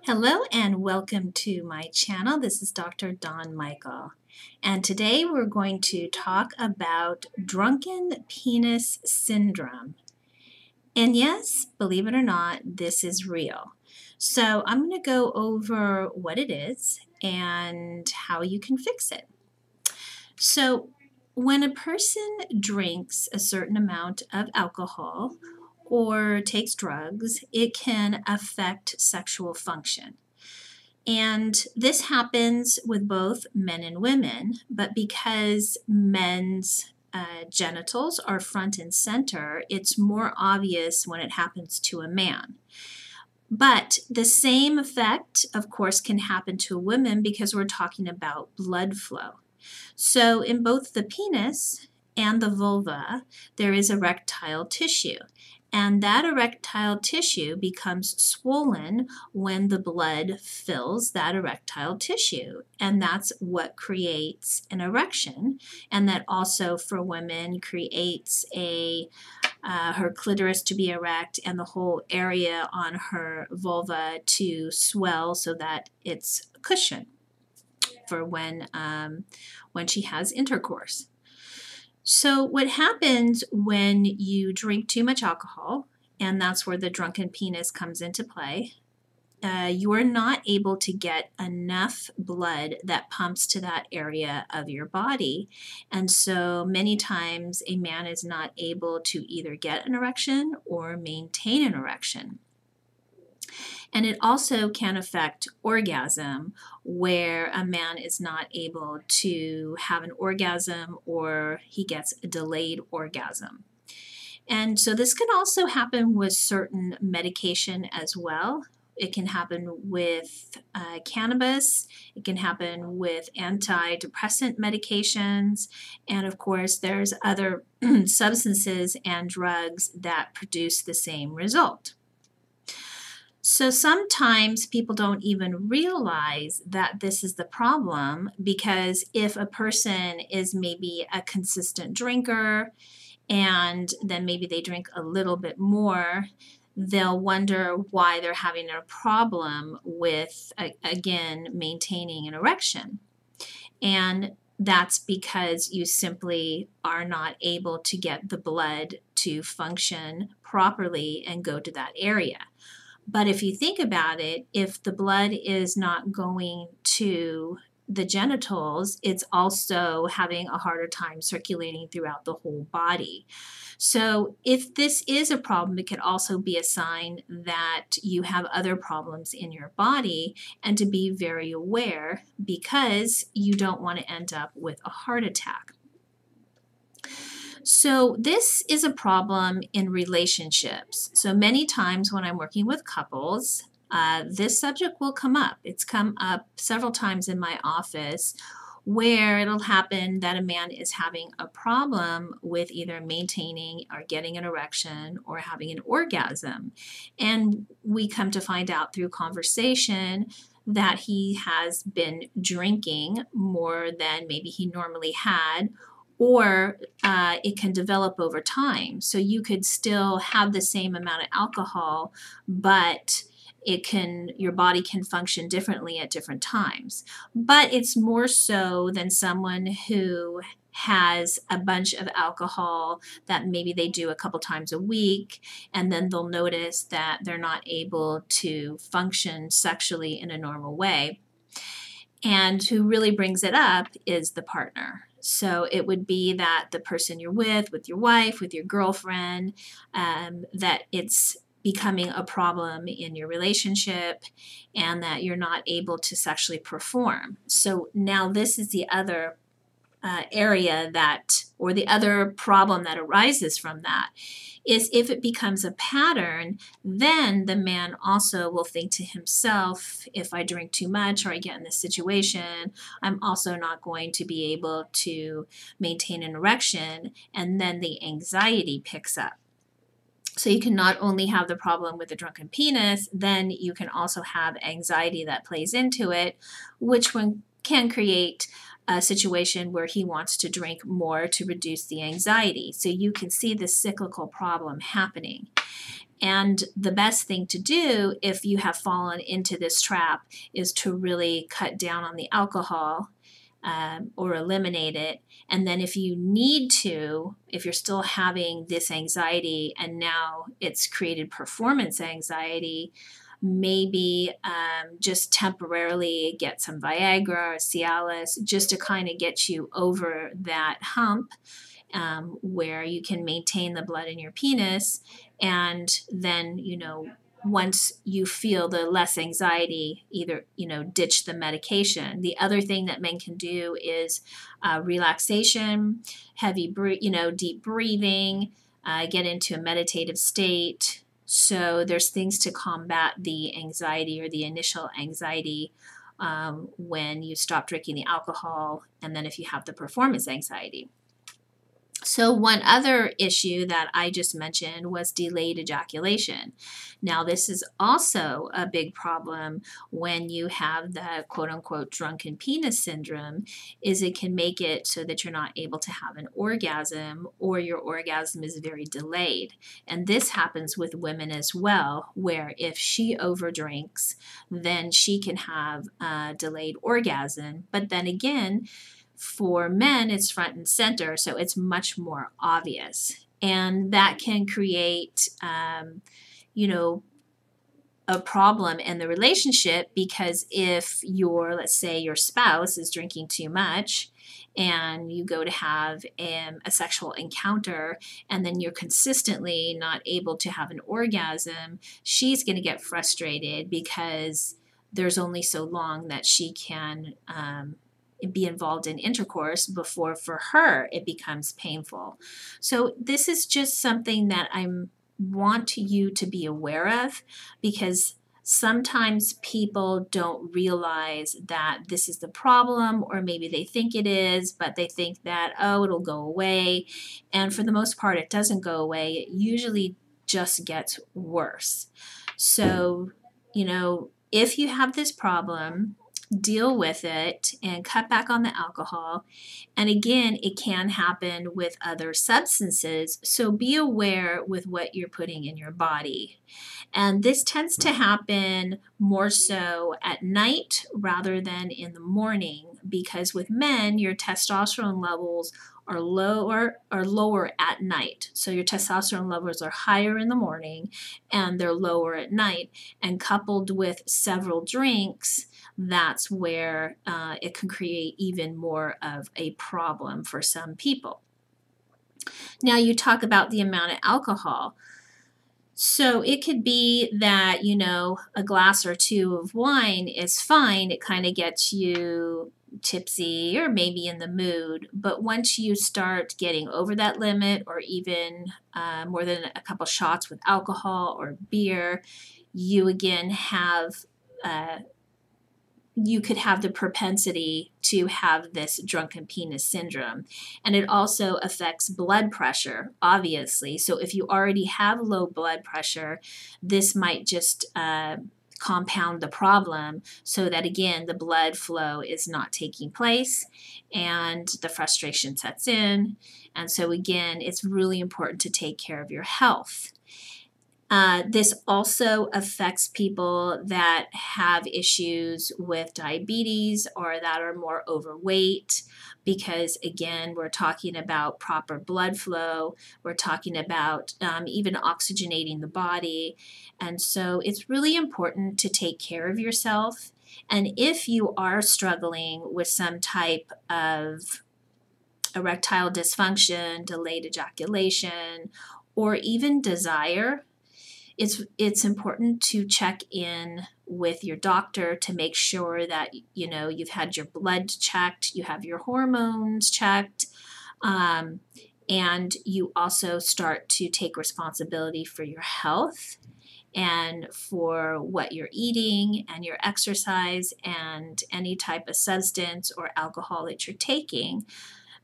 Hello and welcome to my channel. This is Dr. Dawn Michael, and today we're going to talk about drunken penis syndrome. And yes, believe it or not, this is real. So I'm going to go over what it is and how you can fix it. So when a person drinks a certain amount of alcohol or takes drugs, it can affect sexual function. And this happens with both men and women, but because men's genitals are front and center, it's more obvious when it happens to a man. But the same effect, of course, can happen to women because we're talking about blood flow. So in both the penis and the vulva, there is erectile tissue. And that erectile tissue becomes swollen when the blood fills that erectile tissue. And that's what creates an erection. And that also for women creates her clitoris to be erect and the whole area on her vulva to swell so that it's a cushion for when she has intercourse. So what happens when you drink too much alcohol, and that's where the drunken penis comes into play, you are not able to get enough blood that pumps to that area of your body. And so many times a man is not able to either get an erection or maintain an erection. And it also can affect orgasm, where a man is not able to have an orgasm or he gets a delayed orgasm. And so this can also happen with certain medication as well. It can happen with cannabis. It can happen with antidepressant medications. And of course, there's other substances and drugs that produce the same result. So sometimes people don't even realize that this is the problem, because if a person is maybe a consistent drinker and then maybe they drink a little bit more, they'll wonder why they're having a problem with, again, maintaining an erection. And that's because you simply are not able to get the blood to function properly and go to that area. But if you think about it, if the blood is not going to the genitals, it's also having a harder time circulating throughout the whole body. So if this is a problem, it could also be a sign that you have other problems in your body, and to be very aware, because you don't want to end up with a heart attack. So this is a problem in relationships. So many times when I'm working with couples, this subject will come up. It's come up several times in my office, where it'll happen that a man is having a problem with either maintaining or getting an erection or having an orgasm. And we come to find out through conversation that he has been drinking more than maybe he normally had, or it can develop over time. So you could still have the same amount of alcohol, but your body can function differently at different times. But it's more so than someone who has a bunch of alcohol that maybe they do a couple times a week, and then they'll notice that they're not able to function sexually in a normal way. And who really brings it up is the partner. So it would be that the person you're with your wife, with your girlfriend, that it's becoming a problem in your relationship and that you're not able to sexually perform. So now this is the other area that, or the other problem that arises from that, is if it becomes a pattern, then the man also will think to himself, if I drink too much or I get in this situation, I'm also not going to be able to maintain an erection, and then the anxiety picks up. So you can not only have the problem with the drunken penis, then you can also have anxiety that plays into it, which can create a situation where he wants to drink more to reduce the anxiety. So you can see the cyclical problem happening. And the best thing to do if you have fallen into this trap is to really cut down on the alcohol or eliminate it. And then if you need to, if you're still having this anxiety and now it's created performance anxiety, maybe just temporarily get some Viagra or Cialis just to kind of get you over that hump where you can maintain the blood in your penis. And then, once you feel the less anxiety, either, ditch the medication. The other thing that men can do is relaxation, deep breathing, get into a meditative state. So there's things to combat the anxiety or the initial anxiety when you stop drinking the alcohol, and then if you have the performance anxiety. So one other issue that I just mentioned was delayed ejaculation. Now, this is also a big problem when you have the quote-unquote drunken penis syndrome, is it can make it so that you're not able to have an orgasm, or your orgasm is very delayed. And this happens with women as well, where if she overdrinks, then she can have a delayed orgasm. But then again, for men, it's front and center, so it's much more obvious. And that can create, a problem in the relationship, because if let's say your spouse is drinking too much and you go to have a sexual encounter and then you're consistently not able to have an orgasm, she's going to get frustrated because there's only so long that she can be involved in intercourse before for her it becomes painful. So this is just something that I want you to be aware of, because sometimes people don't realize that this is the problem, or maybe they think it is, but they think that, oh, it'll go away. And for the most part, it doesn't go away. It usually just gets worse. So, if you have this problem, deal with it and cut back on the alcohol. And again, it can happen with other substances, so be aware with what you're putting in your body. And this tends to happen more so at night rather than in the morning, because with men, your testosterone levels are lower at night. So your testosterone levels are higher in the morning and they're lower at night. And coupled with several drinks, that's where it can create even more of a problem for some people. Now, you talk about the amount of alcohol. So it could be that, a glass or two of wine is fine. It kind of gets you tipsy or maybe in the mood. But once you start getting over that limit, or even more than a couple shots with alcohol or beer, you again have you could have the propensity to have this drunken penis syndrome. And it also affects blood pressure, obviously. So if you already have low blood pressure, this might just compound the problem, so that again, the blood flow is not taking place and the frustration sets in. And so again, it's really important to take care of your health. This also affects people that have issues with diabetes or that are more overweight, because again, we're talking about proper blood flow. We're talking about even oxygenating the body. And so it's really important to take care of yourself. And if you are struggling with some type of erectile dysfunction, delayed ejaculation, or even desire, it's important to check in with your doctor to make sure that you've had your blood checked, you have your hormones checked, and you also start to take responsibility for your health and for what you're eating and your exercise and any type of substance or alcohol that you're taking.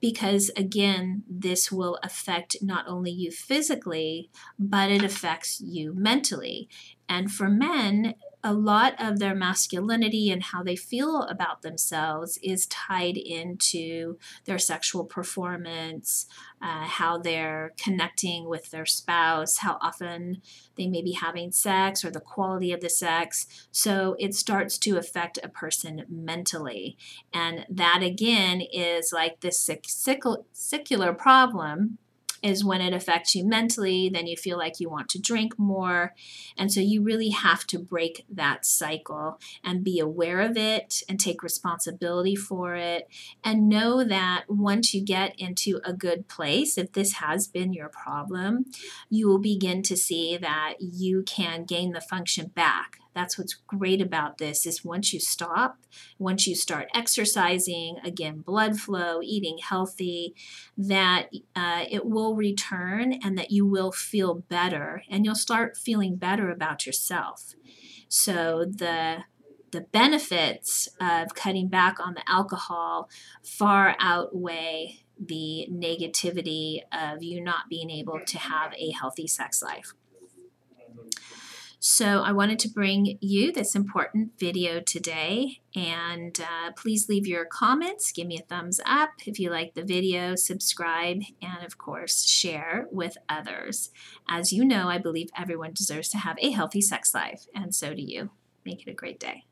Because again, this will affect not only you physically, but it affects you mentally. And for men, a lot of their masculinity and how they feel about themselves is tied into their sexual performance, how they're connecting with their spouse, how often they may be having sex, or the quality of the sex. So it starts to affect a person mentally. And that again is like this secular problem, is when it affects you mentally, then you feel like you want to drink more. And so you really have to break that cycle and be aware of it and take responsibility for it, and know that once you get into a good place, if this has been your problem, you will begin to see that you can gain the function back. That's what's great about this, is once you stop, once you start exercising, again, blood flow, eating healthy, that it will return and that you will feel better, and you'll start feeling better about yourself. So the benefits of cutting back on the alcohol far outweigh the negativity of you not being able to have a healthy sex life. So I wanted to bring you this important video today, and please leave your comments, give me a thumbs up if you like the video, subscribe, and of course share with others. As you know, I believe everyone deserves to have a healthy sex life, and so do you. Make it a great day.